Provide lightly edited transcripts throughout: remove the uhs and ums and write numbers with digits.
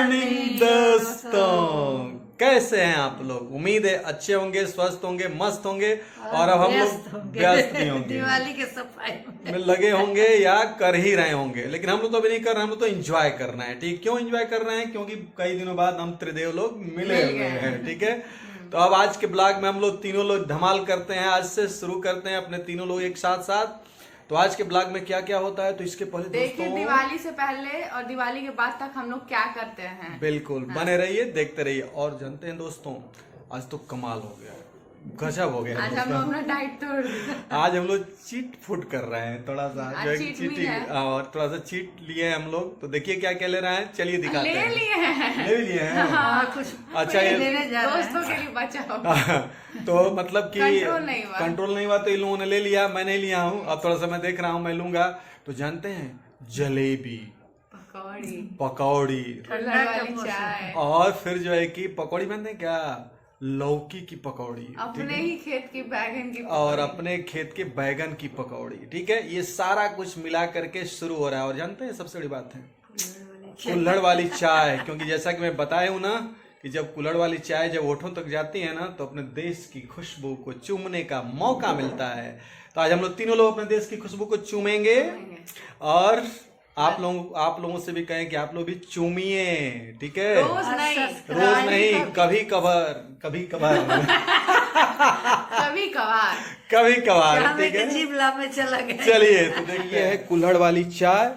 Morning दोस्तों, कैसे हैं आप लोग। उम्मीद है अच्छे होंगे, स्वस्थ होंगे, मस्त होंगे और अब हम लोग व्यस्त भी होंगे, दिवाली के सफाई में लगे होंगे या कर ही रहे होंगे। लेकिन हम लोग तो अभी नहीं कर रहे, हम लोग तो एंजॉय करना है। ठीक, क्यों एंजॉय कर रहे हैं? क्योंकि कई दिनों बाद हम त्रिदेव लोग मिले हुए हैं। ठीक है, तो अब आज के ब्लॉग में हम लोग तीनों लोग धमाल करते हैं। आज से शुरू करते हैं अपने तीनों लोग एक साथ साथ। तो आज के ब्लॉग में क्या क्या होता है, तो इसके पहले देखिए दिवाली से पहले और दिवाली के बाद तक हम लोग क्या करते हैं। बिल्कुल बने रहिए, देखते रहिए। और जानते हैं दोस्तों, आज तो कमाल हो गया, गजब हो गया। आज हम लोग अपना डाइट तोड़ दिया। आज हम लोग चीट फुट कर रहे हैं थोड़ा सा, जो है चीटिंग और थोड़ा सा चीट लिए हैं हम लोग। तो देखिए क्या क्या ले रहे हैं, चलिए दिखाते हैं। ले लिए हैं। अच्छा, ये दोस्तों के लिए बचाओ। तो मतलब कि कंट्रोल नहीं हुआ तो इन लोगों ने ले लिया, मैं नहीं लिया हूँ। अब थोड़ा सा मैं देख रहा हूँ, मैं लूंगा। तो जानते हैं, जलेबी, पकौड़ी चाय और फिर जो है कि पकौड़ी बनते क्या, लौकी की पकौड़ी, अपने ही खेत की बैगन की और अपने खेत के बैगन की पकौड़ी। ठीक है, ये सारा कुछ मिला करके शुरू हो रहा है। और जानते हैं सबसे बड़ी बात है, कुल्हड़ वाली चाय। क्योंकि जैसा कि मैं बताया हूं ना कि जब कुल्हड़ वाली चाय जब होठों तक जाती है ना, तो अपने देश की खुशबू को चूमने का मौका मिलता है। तो आज हम लोग तीनों लोग अपने देश की खुशबू को चूमेंगे और आप लोगों से भी कहें कि आप लोग भी चूमिए। ठीक है, रोज नहीं, कभी कभार कभी कभार। ठीक है, जीवला में चला गया। चलिए तो देखिए, है कुल्हड़ वाली चाय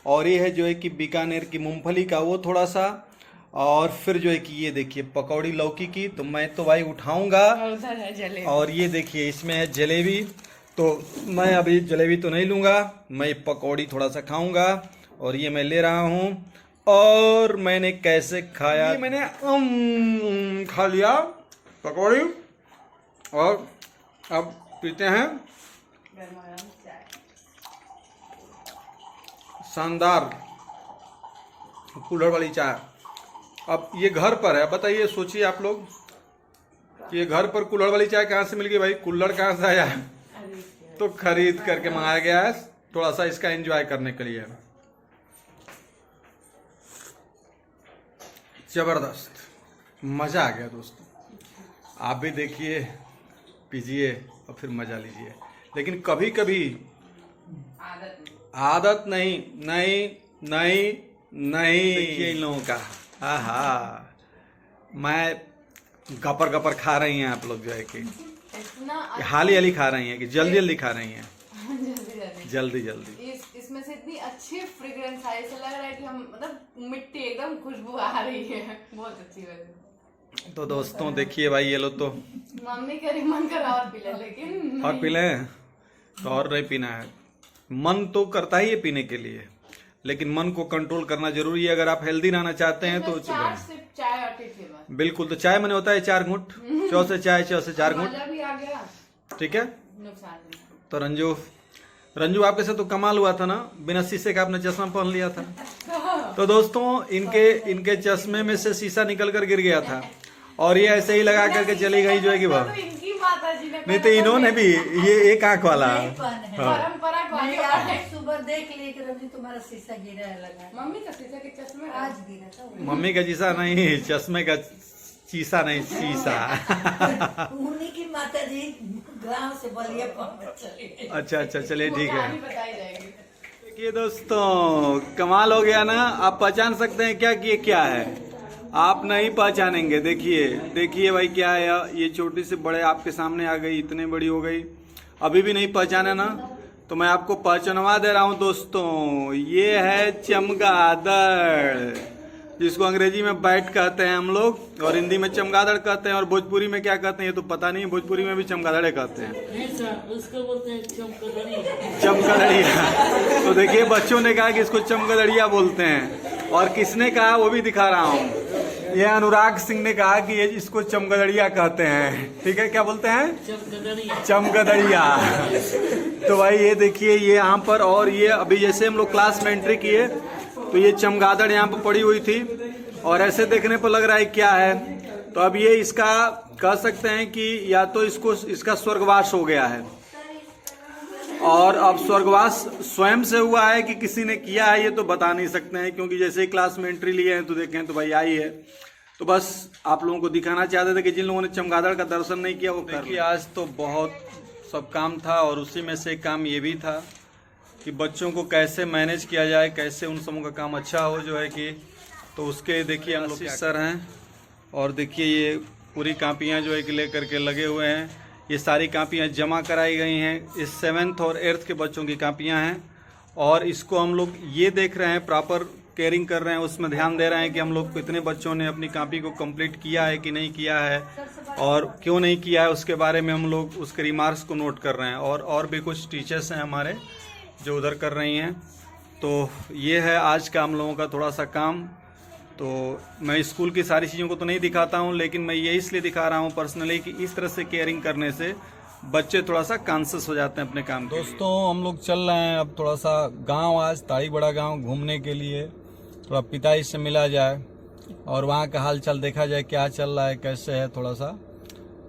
और ये है जो है कि बीकानेर की मूंगफली का वो थोड़ा सा, और फिर जो है कि ये देखिए पकौड़ी लौकी की। तो मैं तो भाई उठाऊंगा। उधर है जलेबी। और ये देखिए इसमें है जलेबी। तो मैं अभी जलेबी तो नहीं लूंगा, मैं पकौड़ी थोड़ा सा खाऊंगा। और ये मैं ले रहा हूँ। और मैंने कैसे खाया, मैंने खा लिया पकौड़ी। और अब पीते हैं शानदार कुल्हड़ वाली चाय। अब ये घर पर है, बताइए, सोचिए आप लोग कि ये घर पर कुल्हड़ वाली चाय कहाँ से मिल गई भाई। कुल्हड़ कहाँ से आया, तो खरीद करके मंगाया गया है थोड़ा सा इसका एंजॉय करने के लिए। जबरदस्त मजा आ गया दोस्तों। आप भी देखिए, पीजिए और फिर मजा लीजिए। लेकिन कभी कभी आदत नहीं देखिए इन लोगों का। आहा, मैं गपर खा रही हैं आप लोग, जो है कि हाली खा रही हैं कि जल्दी खा रही हैं, जल्दी। इसमें से इतनी अच्छी फ्रेग्रेंस आई, ऐसा लग रहा है कि हम मतलब मिट्टी एकदम खुशबू आ रही है, बहुत अच्छी लग। तो दोस्तों देखिए भाई, ये लो तो मम्मी कह रही मन कर और पी ले, लेकिन और पी लें तो और नहीं पीना है। मन तो करता ही है पीने के लिए, लेकिन मन को कंट्रोल करना जरूरी है अगर आप हेल्दी रहना चाहते हैं। तो चाय बिल्कुल, तो चाय मैंने होता है 4 घूंट, चौ से 4 घूंट। ठीक है, तो रंजू आपके साथ तो कमाल हुआ था ना, बिना शीशे का आपने चश्मा पहन लिया था। तो दोस्तों इनके चश्मे में से शीशा निकल कर गिर गया था और ये ऐसे ही लगा करके चली गई, जो है कि वह नहीं तो इन्होंने भी ये एक आंख वाला सुबह देख लिए कि रवि तुम्हारा शीशा गिरा है, लगा मम्मी का शीशा के चश्मे आज गिरा था। मम्मी का शीशा नहीं, चश्मे का शीशा नहीं, शीशा। उन्हीं की माता जी गांव से बलिया पहुंच चली। अच्छा, चलिए ठीक है। बताई जाएगी। देखिए दोस्तों, कमाल हो गया ना। आप पहचान सकते हैं क्या कि ये क्या है? आप नहीं पहचानेंगे। देखिए भाई क्या है। ये छोटी से बड़े आपके सामने आ गई, इतने बड़ी हो गई, अभी भी नहीं पहचाना ना, तो मैं आपको पहचानवा दे रहा हूँ दोस्तों। ये है चमगादड़, जिसको अंग्रेजी में बैट कहते हैं हम लोग, और हिंदी में चमगादड़ कहते हैं, और भोजपुरी में क्या कहते हैं ये तो पता नहीं। भोजपुरी में भी चमगादड़े कहते हैं, उसको बोलते हैं चमगादड़िया। तो देखिए बच्चों ने कहा कि इसको चमगादड़िया बोलते हैं, और किसने कहा वो भी दिखा रहा हूँ। ये अनुराग सिंह ने कहा कि ये इसको चमगादड़िया कहते हैं। ठीक है, क्या बोलते हैं? चमगादड़िया। तो भाई ये देखिए, ये यहाँ पर, और ये अभी जैसे हम लोग क्लास में एंट्री किए तो ये चमगादड़ यहाँ पर पड़ी हुई थी, और ऐसे देखने पर लग रहा है क्या है। तो अब ये इसका कह सकते हैं कि या तो इसका स्वर्गवास हो गया है, और अब स्वर्गवास स्वयं से हुआ है कि किसी ने किया है ये तो बता नहीं सकते हैं, क्योंकि जैसे ही क्लास में एंट्री लिए हैं तो देखें तो भाई आई है। तो बस आप लोगों को दिखाना चाहते थे कि जिन लोगों ने चमगादड़ का दर्शन नहीं किया वो देखिए। आज तो बहुत सब काम था और उसी में से एक काम ये भी था कि बच्चों को कैसे मैनेज किया जाए, कैसे उन सबों का काम अच्छा हो जो है कि, तो उसके देखिए हम लोग सर हैं और देखिए ये पूरी कापियाँ जो है कि लेकर के लगे हुए हैं। ये सारी कापियाँ जमा कराई गई हैं। इस 7th और 8th के बच्चों की कापियाँ हैं और इसको हम लोग ये देख रहे हैं, प्रॉपर केयरिंग कर रहे हैं, उसमें ध्यान दे रहे हैं कि हम लोग कितने बच्चों ने अपनी कापी को कंप्लीट किया है कि नहीं किया है और क्यों नहीं किया है, उसके बारे में हम लोग उसके रिमार्क्स को नोट कर रहे हैं। और भी कुछ टीचर्स हैं हमारे जो उधर कर रही हैं। तो ये है आज का हम लोगों का थोड़ा सा काम। तो मैं स्कूल की सारी चीज़ों को तो नहीं दिखाता हूँ, लेकिन मैं ये इसलिए दिखा रहा हूँ पर्सनली कि इस तरह से केयरिंग करने से बच्चे थोड़ा सा कॉन्शियस हो जाते हैं अपने काम के। दोस्तों हम लोग चल रहे हैं अब थोड़ा सा गांव, आज ताड़ी बड़ा गांव घूमने के लिए, थोड़ा पिताजी से मिला जाए और वहाँ का हाल चाल देखा जाए क्या चल रहा है, कैसे है थोड़ा सा।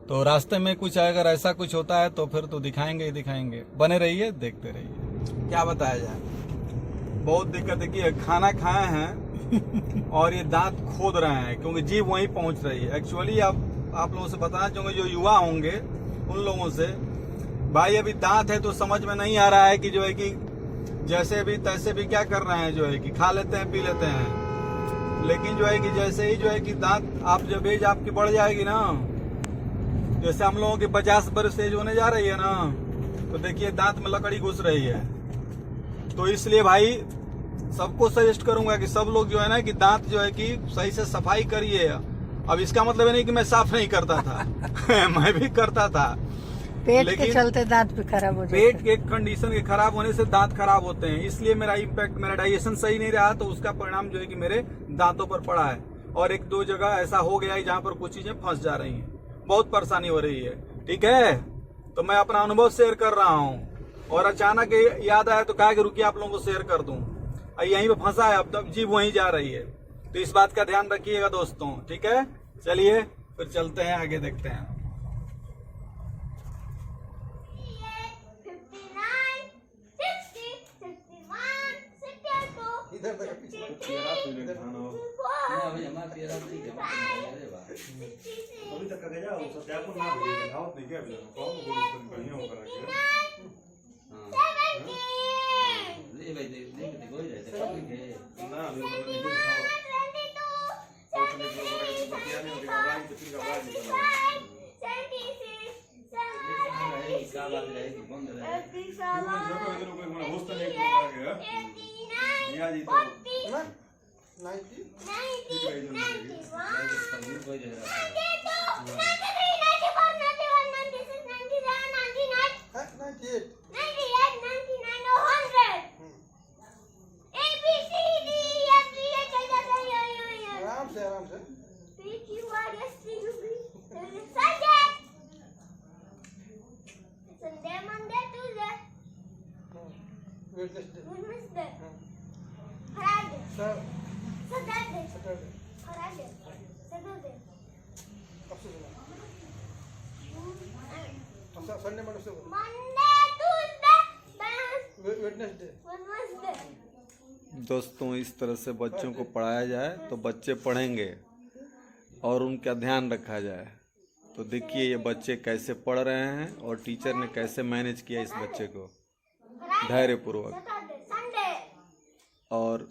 तो रास्ते में कुछ अगर ऐसा कुछ होता है तो फिर तो दिखाएंगे ही दिखाएंगे। बने रहिए, देखते रहिए। क्या बताया जाए, बहुत दिक्कत है कि खाना खाए हैं और ये दांत खोद रहे हैं क्योंकि जीभ वहीं पहुंच रही है। एक्चुअली आप लोगों से बताना चाहूंगा, जो युवा होंगे उन लोगों से, भाई अभी दांत है तो समझ में नहीं आ रहा है कि जो है कि जैसे भी तैसे भी क्या कर रहे हैं, जो है कि खा लेते हैं पी लेते हैं, लेकिन जो है कि जैसे ही जो है कि दांत आप जब एज आपकी बढ़ जाएगी ना, जैसे हम लोगों की 50 वर्ष एज होने जा रही है ना, तो देखिए दांत में लकड़ी घुस रही है। तो इसलिए भाई सबको सजेस्ट करूंगा कि सब लोग जो है ना कि दांत जो है कि सही से सफाई करिए। अब इसका मतलब नहीं कि मैं साफ नहीं करता था मैं भी करता था, पेट के चलते दांत भी खराब हो जाते हैं। पेट के कंडीशन के खराब होने से दांत खराब होते हैं, इसलिए मेरा इम्पैक्ट, मेरा डाइजेशन सही नहीं रहा, तो उसका परिणाम जो है कि मेरे दांतों पर पड़ा है। और 1-2 जगह ऐसा हो गया है जहाँ पर कुछ चीजें फंस जा रही हैं, बहुत परेशानी हो रही है। ठीक है, तो मैं अपना अनुभव शेयर कर रहा हूँ और अचानक याद आया तो कहा कि रुकिए आप लोगों को शेयर कर दूं। यहीं पे फंसा है, अब तक जीभ वहीं जा रही है, तो इस बात का ध्यान रखिएगा दोस्तों। ठीक है, चलिए फिर चलते हैं, आगे देखते हैं। दोस्तों इस तरह से बच्चों को पढ़ाया जाए तो बच्चे पढ़ेंगे और उनका ध्यान रखा जाए। तो देखिए ये बच्चे कैसे पढ़ रहे हैं और टीचर ने कैसे मैनेज किया इस बच्चे को धैर्यपूर्वक। और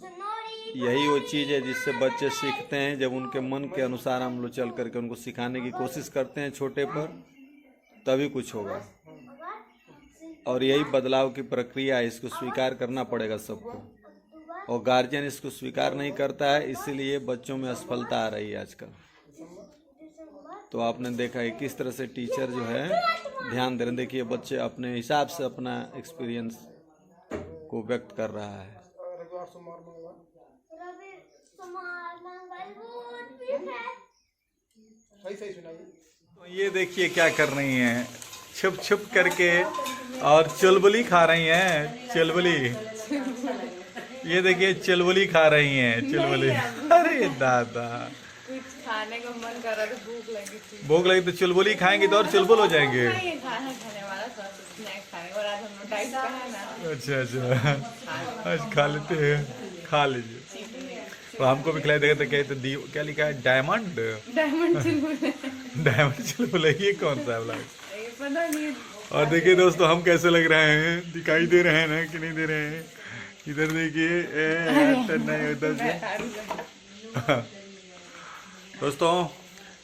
यही वो चीज़ है जिससे बच्चे सीखते हैं, जब उनके मन के अनुसार हम लोग चल करके उनको सिखाने की कोशिश करते हैं छोटे पर, तभी कुछ होगा। और यही बदलाव की प्रक्रिया है, इसको स्वीकार करना पड़ेगा सबको, और गार्जियन इसको स्वीकार नहीं करता है, इसीलिए बच्चों में असफलता आ रही है आजकल। तो आपने देखा है किस तरह से टीचर जो है ध्यान दे रहे हैं। देखिए बच्चे अपने हिसाब से अपना एक्सपीरियंस को व्यक्त कर रहा है। तो ये देखिए क्या कर रही हैं, छुप छुप करके, और चुलबुली खा रही हैं, चुलबुली। ये देखिए चुलबुली खा रही हैं, चुलबुली। अरे दादा, कुछ खाने का मन कर रहा था, भूख लगी थी। भूख लगी तो चुलबुली खाएंगे तो और चुलबुल हो जाएंगे। नहीं, ये खाना खाने वाला था, स्नैक्स खाने और आज हम लोग डाइट पे है ना। अच्छा अच्छा, आज खा लेते हैं, खा लीजिए। तो हमको भी खिलाई देगा तो क्या लिखा है, डायमंड डायमंड चुलबुले। डायमंड चुलबुल, ये कौन सा है वाला? ये पता नहीं। और देखिए दोस्तों हम कैसे लग रहे हैं, दिखाई दे रहे हैं ना कि नहीं दे रहे हैं? इधर देखिए, नहीं उधर से। दोस्तों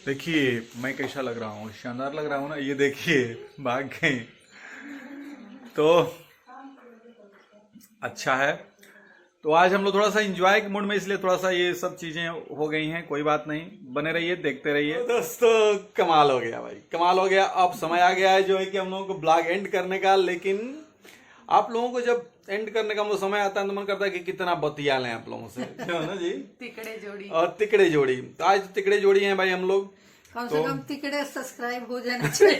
देखिए मैं कैसा लग रहा हूँ, शानदार लग रहा हूँ ना। ये देखिए भाग गए तो अच्छा है। तो आज हम लोग थोड़ा सा एंजॉय के मूड में, इसलिए थोड़ा सा ये सब चीजें हो गई हैं, कोई बात नहीं, बने रहिए, देखते रहिए। दोस्तों कमाल हो गया भाई, कमाल हो गया। अब समय आ गया है जो है कि हम लोगों को ब्लॉग एंड करने का। लेकिन आप लोगों को जब एंड करने का समय आता है तो मन करता है कि कितना बतिया लें आप लोगों से, है ना जी? तिकड़े जोड़ी और तिकड़े जोड़ी, तो आज तिकड़े जोड़ी हैं भाई हम लोग। कम से कम तिकड़े सब्सक्राइब हो जाना चाहिए।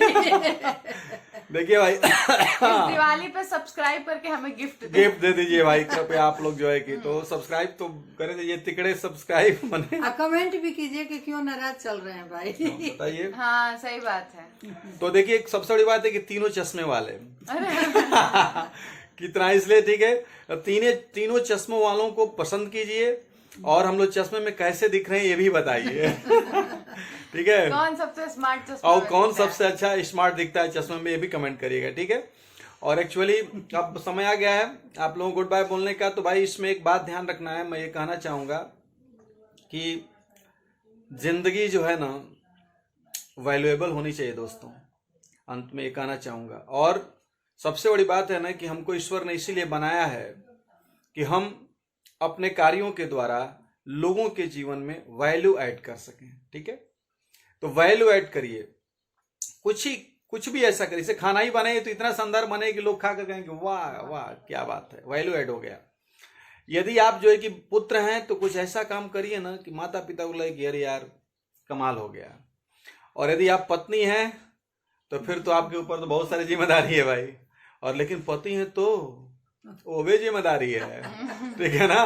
देखिए भाई इस दिवाली पे सब्सक्राइब करके हमें गिफ्ट दे दीजिए भाई कृपया आप लोग जो है कि, तो सब्सक्राइब तो कर दीजिए, तिकड़े सब्सक्राइब बने। कमेंट भी कीजिए कि क्यों नाराज चल रहे हैं भाई। बताइए। हाँ सही बात है। तो देखिए एक सबसे बड़ी बात है कि तीनों चश्मे वाले कितना, इसलिए ठीक है, तीनों चश्मों वालों को पसंद कीजिए और हम लोग चश्मे में कैसे दिख रहे हैं ये भी बताइए। ठीक है, कौन सबसे स्मार्ट चश्मा और कौन सबसे अच्छा स्मार्ट दिखता है चश्मे में, ये भी कमेंट करिएगा, ठीक है। और एक्चुअली अब समय आ गया है आप लोगों को गुड बाय बोलने का। तो भाई इसमें एक बात ध्यान रखना है, मैं ये कहना चाहूंगा कि जिंदगी जो है ना वैल्यूएबल होनी चाहिए दोस्तों, अंत में ये कहना चाहूंगा। और सबसे बड़ी बात है ना कि हमको ईश्वर ने इसीलिए बनाया है कि हम अपने कार्यों के द्वारा लोगों के जीवन में वैल्यू ऐड कर सकें, ठीक है। तो वैल्यू ऐड करिए, कुछ भी ऐसा करिए, जैसे खाना ही बनाइए तो इतना शानदार बने कि लोग खा कर कहेंगे वाह वाह क्या बात है, वैल्यू ऐड हो गया। यदि आप जो है कि पुत्र हैं तो कुछ ऐसा काम करिए ना कि माता पिता को लगे कि अरे यार कमाल हो गया। और यदि आप पत्नी हैं तो फिर तो आपके ऊपर तो बहुत सारी जिम्मेदारी है भाई, और लेकिन पति हैं तो वो भी जिम्मेदारी है, ठीक है ना,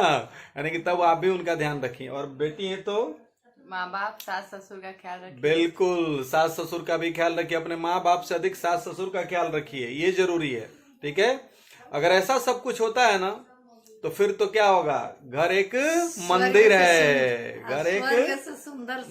यानी कि तब आप भी उनका ध्यान रखिए। और बेटी है तो माँ बाप सास ससुर का ख्याल रखिए। बिल्कुल, सास ससुर का भी ख्याल रखिए, अपने माँ बाप से अधिक सास ससुर का ख्याल रखिए, ये जरूरी है, ठीक है। अगर ऐसा सब कुछ होता है ना तो फिर तो क्या होगा, घर एक मंदिर है, घर एक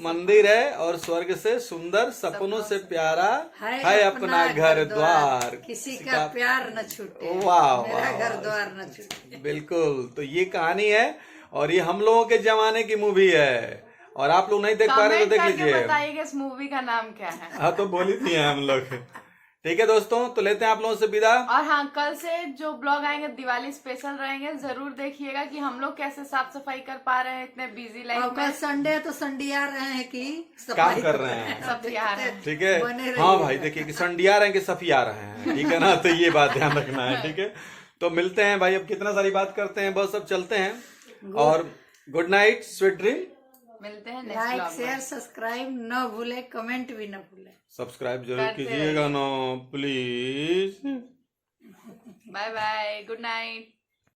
मंदिर है और स्वर्ग से सुंदर, सपनों से प्यारा है अपना घर द्वार, किसी का प्यार न छूटे, वाह मेरा वाह, घर द्वार न छूटे। बिल्कुल। तो ये कहानी है और ये हम लोगों के जमाने की मूवी है, और आप लोग नहीं देख पा रहे तो देख लीजिए। बताइए इस मूवी का नाम क्या है। हाँ तो बोली थी हम लोग, ठीक है दोस्तों। तो लेते हैं आप लोगों से विदा। और हाँ, कल से जो ब्लॉग आएंगे दिवाली स्पेशल रहेंगे, जरूर देखिएगा कि हम लोग कैसे साफ सफाई कर पा रहे हैं इतने बिजी लाइफ में। कल संडे तो संडिया रहे हैं कि काम कर रहे हैं, सब यार हैं। ठीक है। हाँ भाई देखिए कि संडिया रहे हैं कि सफिया रहे हैं, ठीक है ना, तो ये बात ध्यान रखना है, ठीक है। तो मिलते हैं भाई, अब कितना सारी बात करते हैं, बस अब चलते हैं और गुड नाइट, स्वीट ड्रीम। मिलते हैं नेक्स्ट लाइक ब्लॉग में। शेयर सब्सक्राइब न भूले, कमेंट भी न भूले, सब्सक्राइब जरूर करते कीजिएगा ना please. Bye bye, good night.